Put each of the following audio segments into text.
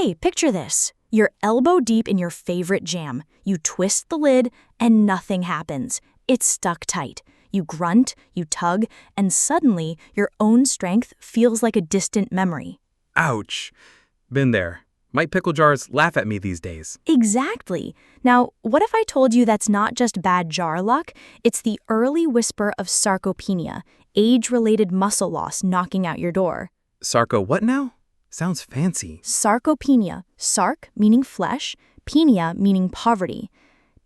Hey, picture this. You're elbow deep in your favorite jam. You twist the lid, and nothing happens. It's stuck tight. You grunt, you tug, and suddenly your own strength feels like a distant memory. Ouch. Been there. My pickle jars laugh at me these days. Exactly. Now, what if I told you that's not just bad jar luck? It's the early whisper of sarcopenia, age-related muscle loss knocking at your door. Sarco what now? Sounds fancy. Sarcopenia, sarc meaning flesh, penia meaning poverty.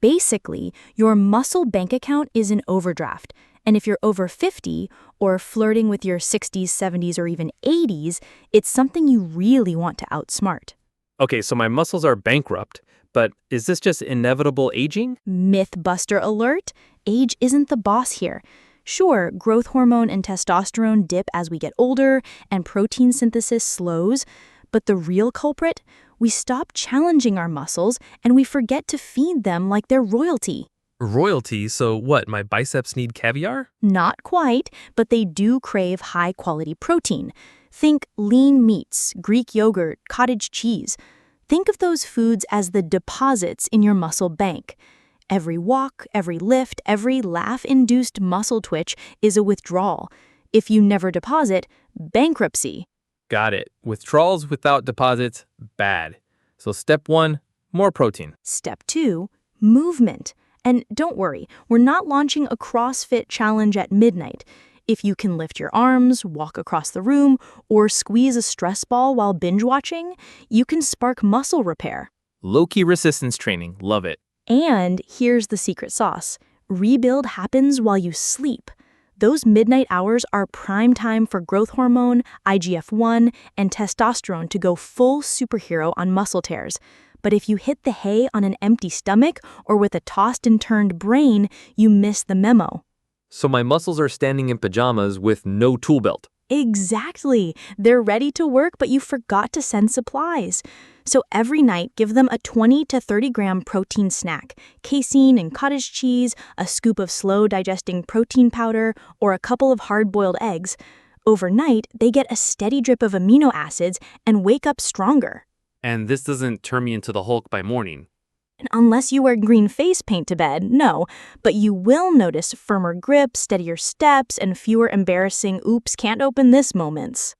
Basically, your muscle bank account is in overdraft, and if you're over 50 or flirting with your 60s, 70s, or even 80s, it's something you really want to outsmart. Okay, so my muscles are bankrupt, but is this just inevitable aging? Mythbuster alert, age isn't the boss here. Sure, growth hormone and testosterone dip as we get older, and protein synthesis slows, but the real culprit? We stop challenging our muscles, and we forget to feed them like they're royalty. Royalty? So what, my biceps need caviar? Not quite, but they do crave high-quality protein. Think lean meats, Greek yogurt, cottage cheese. Think of those foods as the deposits in your muscle bank. Every walk, every lift, every laugh-induced muscle twitch is a withdrawal. If you never deposit, bankruptcy. Got it. Withdrawals without deposits, bad. So step 1, more protein. Step 2, movement. And don't worry, we're not launching a CrossFit challenge at midnight. If you can lift your arms, walk across the room, or squeeze a stress ball while binge-watching, you can spark muscle repair. Low-key resistance training, love it. And here's the secret sauce. Rebuild happens while you sleep. Those midnight hours are prime time for growth hormone, IGF-1, and testosterone to go full superhero on muscle tears. But if you hit the hay on an empty stomach or with a tossed and turned brain, you miss the memo. So my muscles are standing in pajamas with no tool belt. Exactly. They're ready to work, but you forgot to send supplies. So every night, give them a 20 to 30 gram protein snack, casein and cottage cheese, a scoop of slow-digesting protein powder, or a couple of hard-boiled eggs. Overnight, they get a steady drip of amino acids and wake up stronger. And this doesn't turn me into the Hulk by morning. Unless you wear green face paint to bed, no. But you will notice firmer grip, steadier steps, and fewer embarrassing oops, can't open this moments.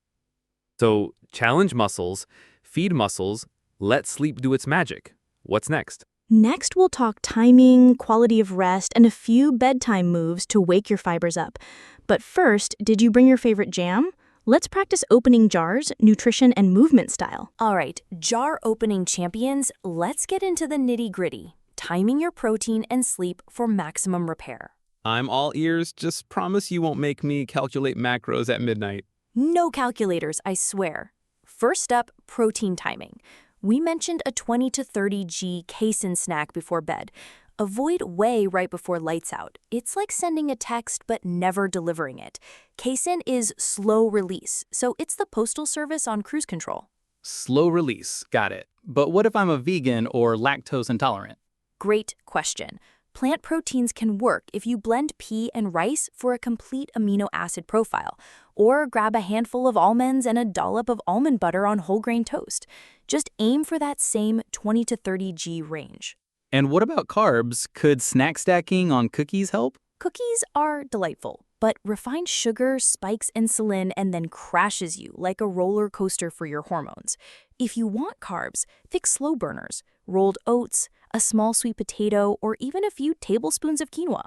So challenge muscles, feed muscles, let sleep do its magic. What's next? Next, we'll talk timing, quality of rest, and a few bedtime moves to wake your fibers up. But first, did you bring your favorite jam? Let's practice opening jars, nutrition, and movement style. All right, jar opening champions, let's get into the nitty-gritty. Timing your protein and sleep for maximum repair. I'm all ears, just promise you won't make me calculate macros at midnight. No calculators, I swear. First up, protein timing. We mentioned a 20 to 30 g casein snack before bed. Avoid whey right before lights out. It's like sending a text but never delivering it. Casein is slow release, so it's the postal service on cruise control. Slow release, got it. But what if I'm a vegan or lactose intolerant? Great question. Plant proteins can work if you blend pea and rice for a complete amino acid profile, or grab a handful of almonds and a dollop of almond butter on whole grain toast. Just aim for that same 20 to 30 g range. And what about carbs? Could snack stacking on cookies help? Cookies are delightful, but refined sugar spikes insulin and then crashes you like a roller coaster for your hormones. If you want carbs, pick slow burners, rolled oats, a small sweet potato, or even a few tablespoons of quinoa.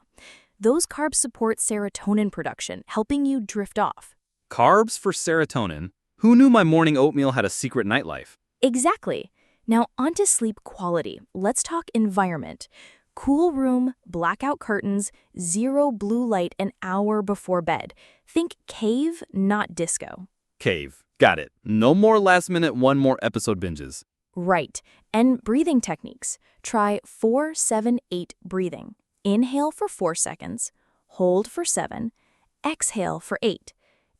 Those carbs support serotonin production, helping you drift off. Carbs for serotonin? Who knew my morning oatmeal had a secret nightlife? Exactly. Now onto sleep quality. Let's talk environment. Cool room, blackout curtains, zero blue light an hour before bed. Think cave, not disco. Cave. Got it. No more last minute one more episode binges. Right. And breathing techniques. Try 4-7-8 breathing. Inhale for 4 seconds, hold for 7, exhale for 8.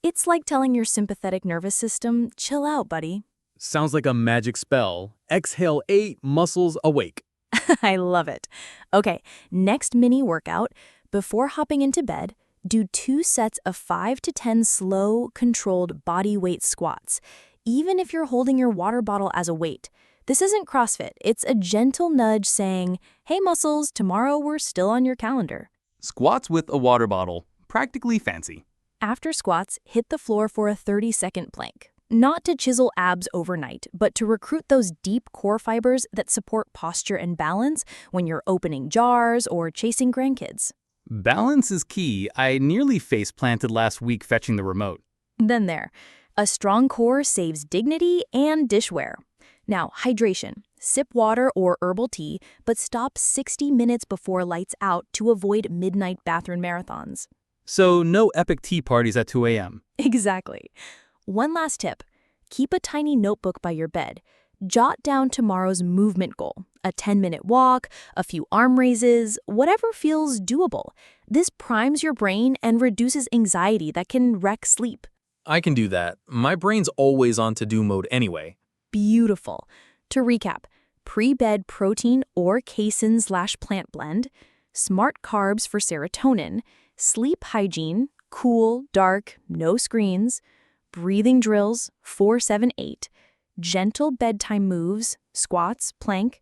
It's like telling your sympathetic nervous system, chill out, buddy. Sounds like a magic spell. Exhale 8, muscles awake. I love it. Okay, next mini workout. Before hopping into bed, do 2 sets of 5 to 10 slow, controlled body weight squats. even if you're holding your water bottle as a weight. This isn't CrossFit. It's a gentle nudge saying, hey muscles, tomorrow we're still on your calendar. Squats with a water bottle. Practically fancy. After squats, hit the floor for a 30-second plank. Not to chisel abs overnight, but to recruit those deep core fibers that support posture and balance when you're opening jars or chasing grandkids. Balance is key. I nearly face-planted last week fetching the remote. Then there. A strong core saves dignity and dishware. Now, hydration. Sip water or herbal tea, but stop 60 minutes before lights out to avoid midnight bathroom marathons. So no epic tea parties at 2 a.m. Exactly. One last tip. Keep a tiny notebook by your bed. Jot down tomorrow's movement goal, a 10-minute walk, a few arm raises, whatever feels doable. This primes your brain and reduces anxiety that can wreck sleep. I can do that. My brain's always on to-do mode anyway. Beautiful. To recap, pre-bed protein or casein/plant blend, smart carbs for serotonin, sleep hygiene, cool, dark, no screens, breathing drills, 4-7-8, gentle bedtime moves, squats, plank,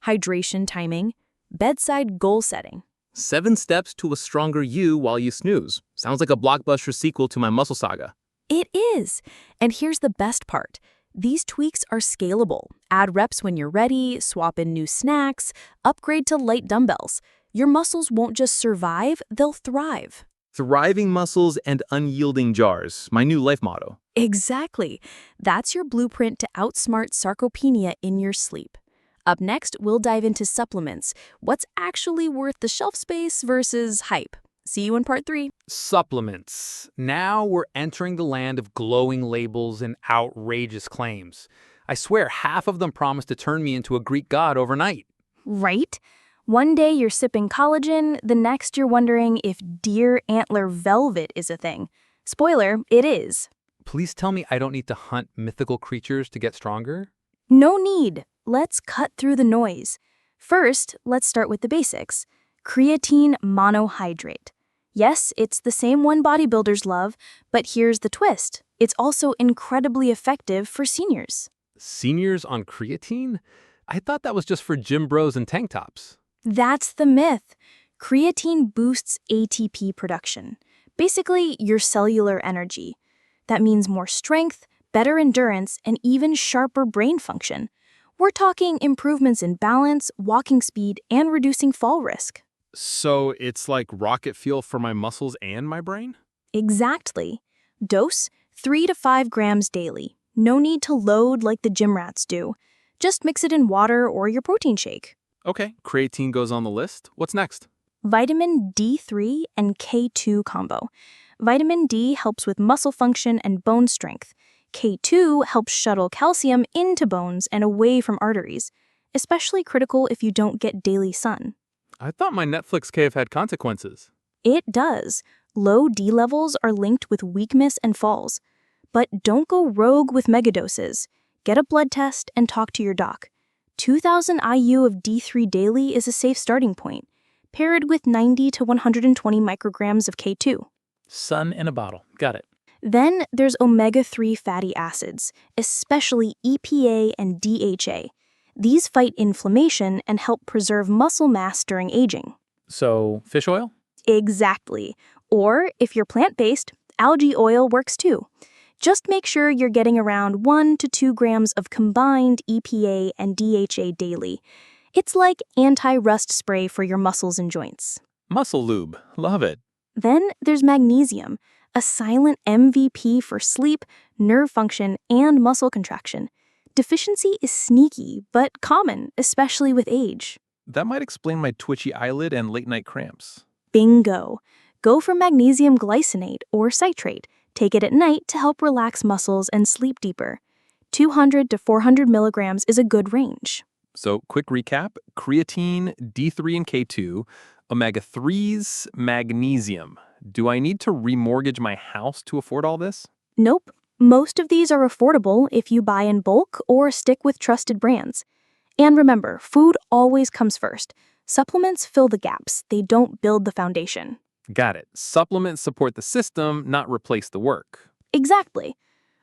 hydration timing, bedside goal setting. 7 steps to a stronger you while you snooze. Sounds like a blockbuster sequel to my muscle saga. It is. And here's the best part. These tweaks are scalable. Add reps when you're ready, swap in new snacks, upgrade to light dumbbells. Your muscles won't just survive, they'll thrive. Thriving muscles and unyielding jars, my new life motto. Exactly. That's your blueprint to outsmart sarcopenia in your sleep. Up next, we'll dive into supplements. What's actually worth the shelf space versus hype? See you in part 3. Supplements. Now we're entering the land of glowing labels and outrageous claims. I swear half of them promise to turn me into a Greek god overnight. Right? One day you're sipping collagen, the next you're wondering if deer antler velvet is a thing. Spoiler, it is. Please tell me I don't need to hunt mythical creatures to get stronger? No need. Let's cut through the noise. First, let's start with the basics. Creatine monohydrate. Yes, it's the same one bodybuilders love, but here's the twist. It's also incredibly effective for seniors. Seniors on creatine? I thought that was just for gym bros and tank tops. That's the myth. Creatine boosts ATP production, basically your cellular energy. That means more strength, better endurance, and even sharper brain function. We're talking improvements in balance, walking speed, and reducing fall risk. So it's like rocket fuel for my muscles and my brain? Exactly. Dose, 3 to 5 grams daily. No need to load like the gym rats do. Just mix it in water or your protein shake. Okay, creatine goes on the list. What's next? Vitamin D3 and K2 combo. Vitamin D helps with muscle function and bone strength. K2 helps shuttle calcium into bones and away from arteries, especially critical if you don't get daily sun. I thought my Netflix cave had consequences. It does. Low D levels are linked with weakness and falls. But don't go rogue with megadoses. Get a blood test and talk to your doc. 2,000 IU of D3 daily is a safe starting point, paired with 90 to 120 micrograms of K2. Sun in a bottle. Got it. Then there's omega-3 fatty acids, especially EPA and DHA. These fight inflammation and help preserve muscle mass during aging. So, fish oil? Exactly. Or, if you're plant-based, algae oil works too. Just make sure you're getting around 1 to 2 grams of combined EPA and DHA daily. It's like anti-rust spray for your muscles and joints. Muscle lube. Love it. Then there's magnesium, a silent MVP for sleep, nerve function, and muscle contraction. Deficiency is sneaky, but common, especially with age. That might explain my twitchy eyelid and late-night cramps. Bingo! Go for magnesium glycinate or citrate. Take it at night to help relax muscles and sleep deeper. 200 to 400 milligrams is a good range. So, quick recap. Creatine, D3 and K2, omega-3s, magnesium. Do I need to remortgage my house to afford all this? Nope. Most of these are affordable if you buy in bulk or stick with trusted brands. And remember, food always comes first. Supplements fill the gaps. They don't build the foundation. Got it. Supplements support the system, not replace the work. Exactly.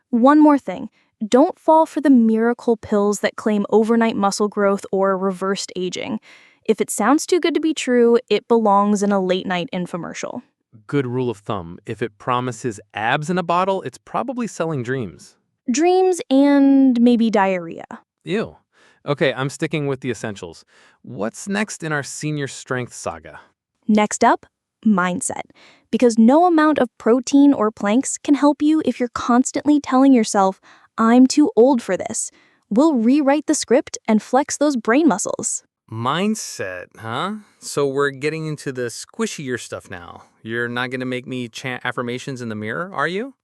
One more thing. Don't fall for the miracle pills that claim overnight muscle growth or reversed aging. If it sounds too good to be true, it belongs in a late-night infomercial. Good rule of thumb. If it promises abs in a bottle, it's probably selling dreams. Dreams and maybe diarrhea. Ew. Okay, I'm sticking with the essentials. What's next in our senior strength saga? Next up, mindset. Because no amount of protein or planks can help you if you're constantly telling yourself, I'm too old for this. We'll rewrite the script and flex those brain muscles. Mindset, huh? So we're getting into the squishier stuff now. You're not going to make me chant affirmations in the mirror, are you?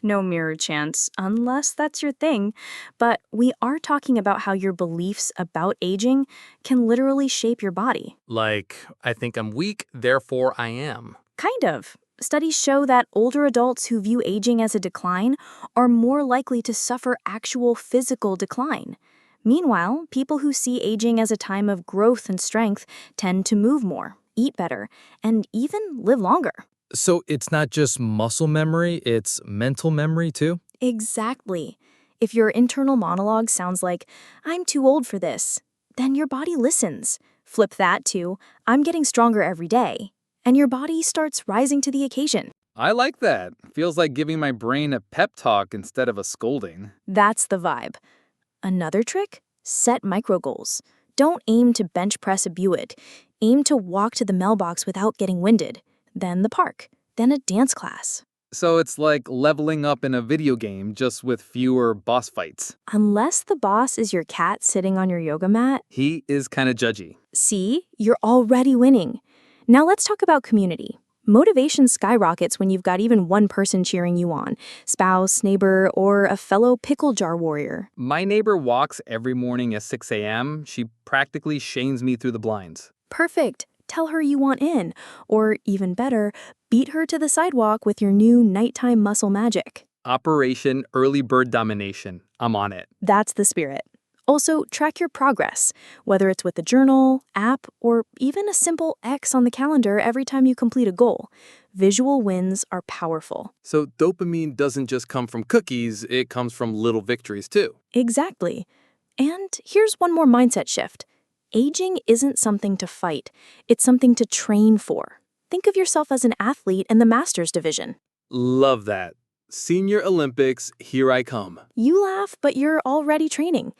No mirror chance, unless that's your thing. But we are talking about how your beliefs about aging can literally shape your body. Like, I think I'm weak, therefore I am. Kind of. Studies show that older adults who view aging as a decline are more likely to suffer actual physical decline. Meanwhile, people who see aging as a time of growth and strength tend to move more, eat better, and even live longer. So it's not just muscle memory, it's mental memory too? Exactly. If your internal monologue sounds like, I'm too old for this, then your body listens. Flip that to, I'm getting stronger every day, and your body starts rising to the occasion. I like that. Feels like giving my brain a pep talk instead of a scolding. That's the vibe. Another trick? Set micro goals. Don't aim to bench press a Buick. Aim to walk to the mailbox without getting winded. Then the park. Then a dance class. So it's like leveling up in a video game, just with fewer boss fights. Unless the boss is your cat sitting on your yoga mat, He is kind of judgy. see, you're already winning. Now let's talk about community. Motivation skyrockets when you've got even one person cheering you on, spouse, neighbor, or a fellow pickle jar warrior. My neighbor walks every morning at 6 a.m. She practically shames me through the blinds. Perfect. Tell her you want in. Or even better, beat her to the sidewalk with your new nighttime muscle magic. Operation Early Bird Domination. I'm on it. That's the spirit. Also, track your progress, whether it's with a journal, app, or even a simple X on the calendar every time you complete a goal. Visual wins are powerful. So dopamine doesn't just come from cookies, it comes from little victories too. Exactly. And here's one more mindset shift. Aging isn't something to fight. It's something to train for. Think of yourself as an athlete in the Masters division. Love that. Senior Olympics, here I come. You laugh, but you're already training.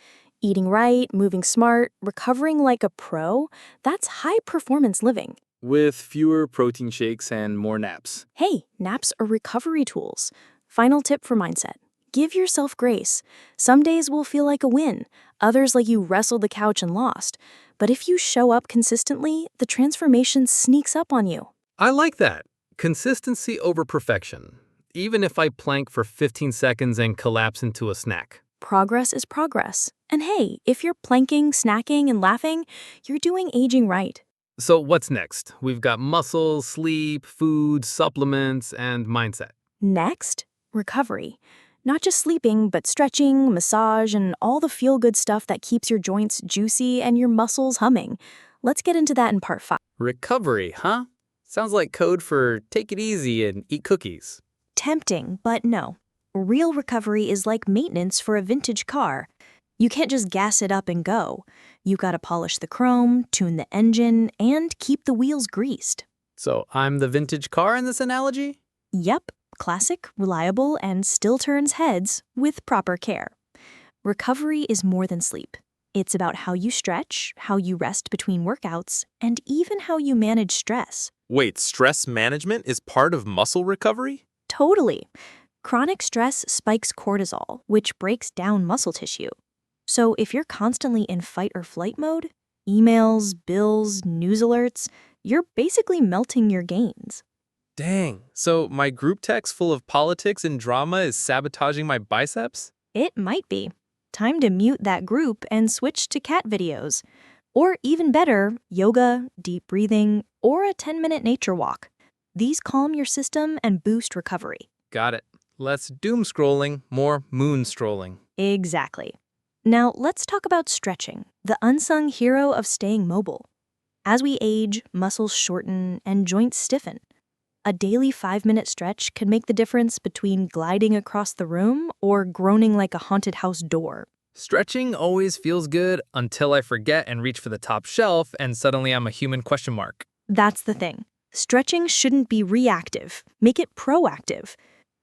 Eating right, moving smart, recovering like a pro, that's high-performance living. With fewer protein shakes and more naps. Hey, naps are recovery tools. Final tip for mindset. Give yourself grace. Some days will feel like a win, others like you wrestled the couch and lost. But if you show up consistently, the transformation sneaks up on you. I like that. Consistency over perfection. Even if I plank for 15 seconds and collapse into a snack. Progress is progress. And hey, if you're planking, snacking, and laughing, you're doing aging right. So what's next? We've got muscle, sleep, food, supplements, and mindset. Next, recovery. Not just sleeping, but stretching, massage, and all the feel-good stuff that keeps your joints juicy and your muscles humming. Let's get into that in part 5. Recovery, huh? Sounds like code for take it easy and eat cookies. Tempting, but no. Real recovery is like maintenance for a vintage car. You can't just gas it up and go. You gotta polish the chrome, tune the engine, and keep the wheels greased. So I'm the vintage car in this analogy? Yep, classic, reliable, and still turns heads with proper care. Recovery is more than sleep. It's about how you stretch, how you rest between workouts, and even how you manage stress. Wait, stress management is part of muscle recovery? Totally. Chronic stress spikes cortisol, which breaks down muscle tissue. So if you're constantly in fight or flight mode, emails, bills, news alerts, you're basically melting your gains. Dang, so my group text full of politics and drama is sabotaging my biceps? It might be. Time to mute that group and switch to cat videos. Or even better, yoga, deep breathing, or a 10-minute nature walk. These calm your system and boost recovery. Got it. Less doom scrolling, more moon strolling. Exactly. Now let's talk about stretching, the unsung hero of staying mobile. As we age, muscles shorten and joints stiffen. A daily 5-minute stretch can make the difference between gliding across the room or groaning like a haunted house door. Stretching always feels good until I forget and reach for the top shelf and suddenly I'm a human question mark. That's the thing. Stretching shouldn't be reactive. Make it proactive.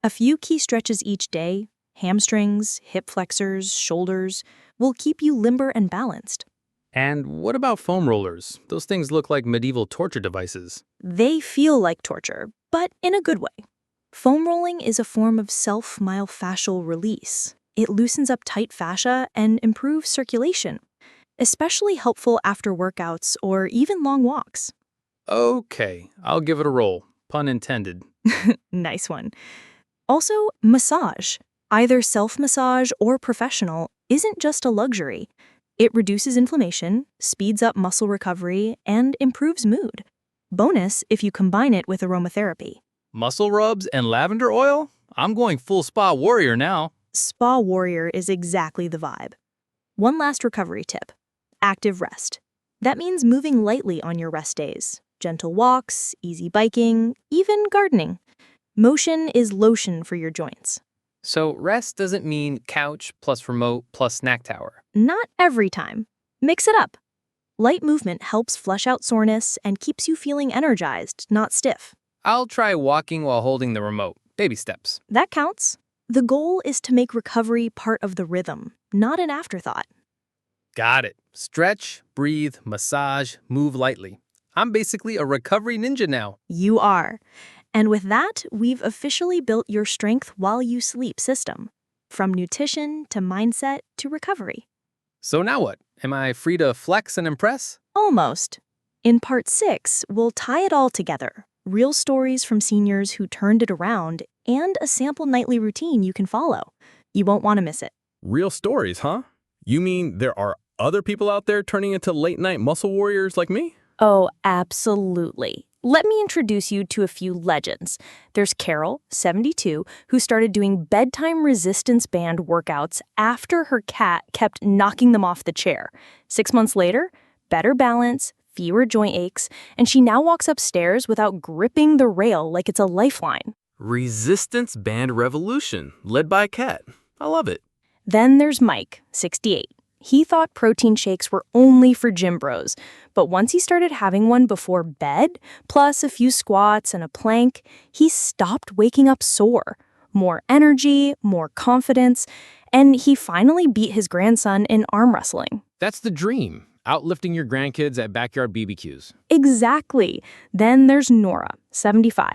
A few key stretches each day, hamstrings, hip flexors, shoulders, will keep you limber and balanced. And what about foam rollers? Those things look like medieval torture devices. They feel like torture, but in a good way. Foam rolling is a form of self-myofascial release. It loosens up tight fascia and improves circulation, especially helpful after workouts or even long walks. Okay, I'll give it a roll. Pun intended. Nice one. Also, massage, either self-massage or professional, isn't just a luxury. It reduces inflammation, speeds up muscle recovery, and improves mood. Bonus if you combine it with aromatherapy. Muscle rubs and lavender oil? I'm going full spa warrior now. Spa warrior is exactly the vibe. One last recovery tip: active rest. That means moving lightly on your rest days. Gentle walks, easy biking, even gardening. Motion is lotion for your joints. So rest doesn't mean couch plus remote plus snack tower. Not every time. Mix it up. Light movement helps flush out soreness and keeps you feeling energized, not stiff. I'll try walking while holding the remote. Baby steps. That counts. The goal is to make recovery part of the rhythm, not an afterthought. Got it. Stretch, breathe, massage, move lightly. I'm basically a recovery ninja now. You are. And with that, we've officially built your strength while you sleep system, from nutrition to mindset to recovery. So now what? Am I free to flex and impress? Almost. In part 6, we'll tie it all together. Real stories from seniors who turned it around and a sample nightly routine you can follow. You won't want to miss it. Real stories, huh? You mean there are other people out there turning into late-night muscle warriors like me? Oh, absolutely. Let me introduce you to a few legends. There's Carol, 72, who started doing bedtime resistance band workouts after her cat kept knocking them off the chair. 6 months later, better balance, fewer joint aches, and she now walks upstairs without gripping the rail like it's a lifeline. Resistance band revolution, led by a cat. I love it. Then there's Mike, 68. He thought protein shakes were only for gym bros, but once he started having one before bed, plus a few squats and a plank, he stopped waking up sore. More energy, more confidence, and he finally beat his grandson in arm wrestling. That's the dream. Outlifting your grandkids at backyard BBQs. Exactly. Then there's Nora, 75.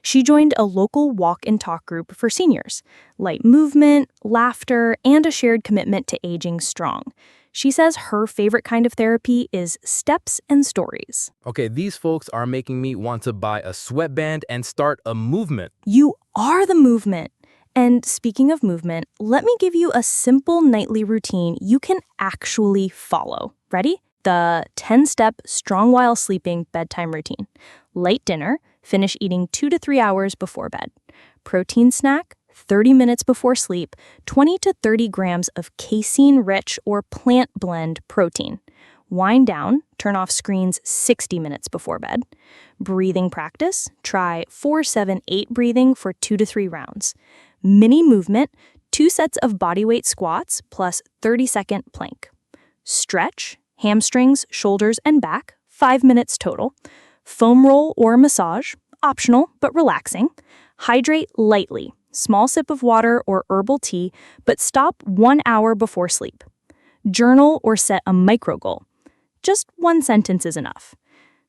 She joined a local walk and talk group for seniors. Light movement, laughter, and a shared commitment to aging strong. She says her favorite kind of therapy is steps and stories. Okay, these folks are making me want to buy a sweatband and start a movement. You are the movement. And speaking of movement, let me give you a simple nightly routine you can actually follow. Ready? The 10-step strong while sleeping bedtime routine. Light dinner, finish eating 2 to 3 hours before bed. Protein snack, 30 minutes before sleep, 20 to 30 grams of casein-rich or plant blend protein. Wind down, turn off screens 60 minutes before bed. Breathing practice, try 4-7-8 breathing for 2 to 3 rounds. Mini movement, 2 sets of bodyweight squats plus 30-second plank. Stretch, hamstrings, shoulders, and back, 5 minutes total. Foam roll or massage, optional but relaxing. Hydrate lightly, small sip of water or herbal tea, but stop 1 hour before sleep. Journal or set a micro goal. Just 1 sentence is enough.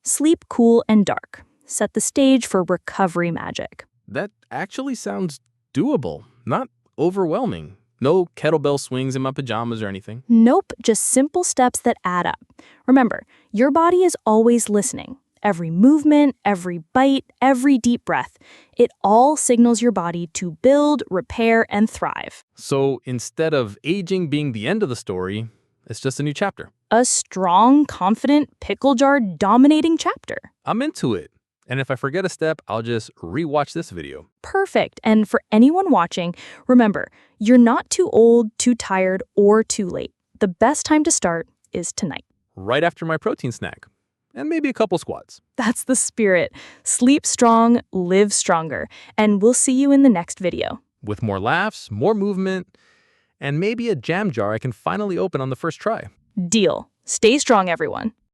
Sleep cool and dark. Set the stage for recovery magic. That actually sounds doable, not overwhelming. No kettlebell swings in my pajamas or anything. Nope, just simple steps that add up. Remember, your body is always listening. Every movement, every bite, every deep breath, it all signals your body to build, repair, and thrive. So instead of aging being the end of the story, it's just a new chapter. A strong, confident, pickle jar dominating chapter. I'm into it. And if I forget a step, I'll just rewatch this video. Perfect. And for anyone watching, remember, you're not too old, too tired, or too late. The best time to start is tonight. Right after my protein snack. and maybe a couple squats. That's the spirit. Sleep strong, live stronger. And we'll see you in the next video. With more laughs, more movement, and maybe a jam jar I can finally open on the first try. Deal. Stay strong, everyone.